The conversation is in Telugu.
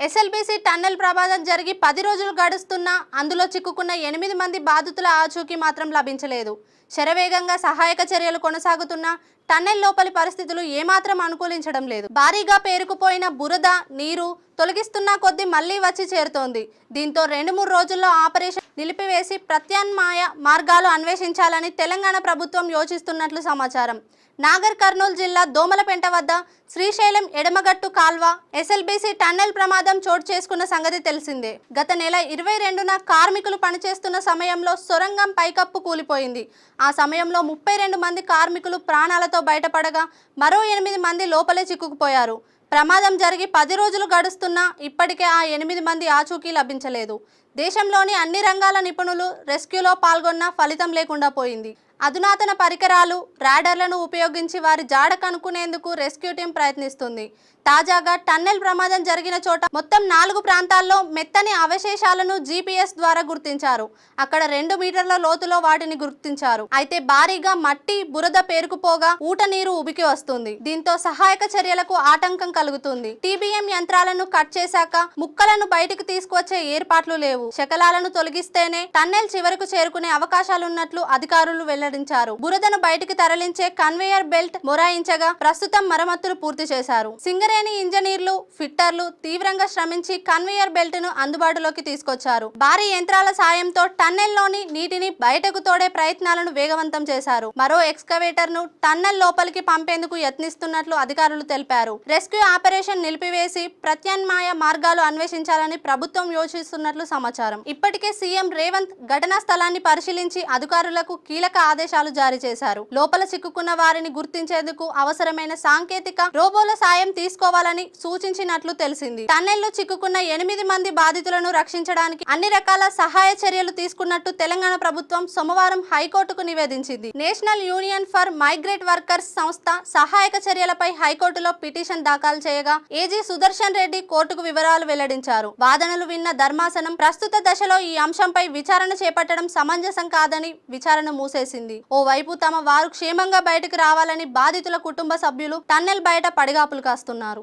ఎస్ఎల్బీసీ టన్నెల్ ప్రమాదం జరిగి 10 రోజులు గడుస్తున్నా అందులో చిక్కుకున్న 8 మంది బాధితుల ఆచూకీ మాత్రం లభించలేదు. శరవేగంగా సహాయక చర్యలు కొనసాగుతున్నా టన్నెల్ లోపలి పరిస్థితులు ఏమాత్రం అనుకూలించడం లేదు. భారీగా పేరుకుపోయిన బురద నీరు తొలగిస్తున్న కొద్దీ మళ్లీ వచ్చి చేరుతోంది. దీంతో 2-3 రోజుల్లో ఆపరేషన్ నిలిపివేసి ప్రత్యామ్నాయ మార్గాలు అన్వేషించాలని తెలంగాణ ప్రభుత్వం యోచిస్తున్నట్లు సమాచారం. నాగర్ కర్నూలు జిల్లా దోమలపెంట వద్ద శ్రీశైలం ఎడమగట్టు కాల్వ ఎస్ఎల్బీసీ టన్నెల్ ప్రమాదం చోటు చేసుకున్న సంగతి తెలిసిందే. గత నెల 22న కార్మికులు పనిచేస్తున్న సమయంలో సొరంగం పైకప్పు కూలిపోయింది. ఆ సమయంలో 32 మంది కార్మికులు ప్రాణాలతో బయటపడగా మరో 8 మంది లోపలే చిక్కుకుపోయారు. ప్రమాదం జరిగి 10 రోజులు గడుస్తున్నా ఇప్పటికే ఆ 8 మంది ఆచూకీ లభించలేదు. దేశంలోని అన్ని రంగాల నిపుణులు రెస్క్యూలో పాల్గొన్నా ఫలితం లేకుండా పోయింది. అధునాతన పరికరాలు, రాడార్లను ఉపయోగించి వారి జాడ కనుక్కునేందుకు రెస్క్యూ టీం ప్రయత్నిస్తుంది. తాజాగా టన్నెల్ ప్రమాదం జరిగిన చోట మొత్తం 4 ప్రాంతాల్లో మెత్తని అవశేషాలను జీపీఎస్ ద్వారా గుర్తించారు. అక్కడ 2 మీటర్ల లోతులో వాటిని గుర్తించారు. అయితే భారీగా మట్టి, బురద పేరుకుపోగా ఊట నీరు ఉబికి వస్తుంది. దీంతో సహాయక చర్యలకు ఆటంకం కలుగుతుంది. టీబీఎం యంత్రాలను కట్ చేశాక ముక్కలను బయటకు తీసుకువచ్చే ఏర్పాట్లు లేవు. శకలాలను తొలగిస్తేనే టన్నెల్ చివరకు చేరుకునే అవకాశాలున్నట్లు అధికారులు వెల్లడించారు. బురదను బయటికి తరలించే కన్వేయర్ బెల్ట్ మొరాయించగా ప్రస్తుతం మరమ్మతులు పూర్తి చేశారు. సింగరేణి ఇంజనీర్లు, ఫిట్టర్లు తీవ్రంగా శ్రమించి కన్వేయర్ బెల్ట్ ను అందుబాటులోకి తీసుకొచ్చారు. భారీ యంత్రాల సాయంతో టన్నెల్ లోని నీటిని బయటకు తోడే ప్రయత్నాలను వేగవంతం చేశారు. మరో ఎక్స్కవేటర్ ను టన్నెల్ లోపలికి పంపేందుకు యత్నిస్తున్నట్లు అధికారులు తెలిపారు. రెస్క్యూ ఆపరేషన్ నిలిపివేసి ప్రత్యామ్నాయ మార్గాలు అన్వేషించాలని ప్రభుత్వం యోచిస్తున్నట్లు సమాచారం. ఇప్పటికే సీఎం రేవంత్ ఘటనా స్థలాన్ని పరిశీలించి అధికారులకు కీలక ఆదేశాలు జారీ చేశారు. లోపల చిక్కుకున్న వారిని గుర్తించేందుకు అవసరమైన సాంకేతిక రోబోల సాయం తీసుకోవాలని సూచించినట్లు తెలిసింది. టన్నెల్లో చిక్కుకున్న 8 మంది బాధితులను రక్షించడానికి అన్ని రకాల సహాయ చర్యలు తీసుకున్నట్టు తెలంగాణ ప్రభుత్వం సోమవారం హైకోర్టుకు నివేదించింది. National union for migrate workers సంస్థ సహాయక చర్యలపై హైకోర్టులో పిటిషన్ దాఖలు చేయగా ఏజీ సుదర్శన్ రెడ్డి కోర్టుకు వివరాలు వెల్లడించారు. వాదనలు విన్న ధర్మాసనం ప్రస్తుత దశలో ఈ అంశంపై విచారణ చేపట్టడం సమంజసం కాదని విచారణ మూసేసింది. ఓవైపు తమ వారు క్షేమంగా బయటకు రావాలని బాధితుల కుటుంబ సభ్యులు టన్నెల్ బయట పడిగాపులు కాస్తున్నారు.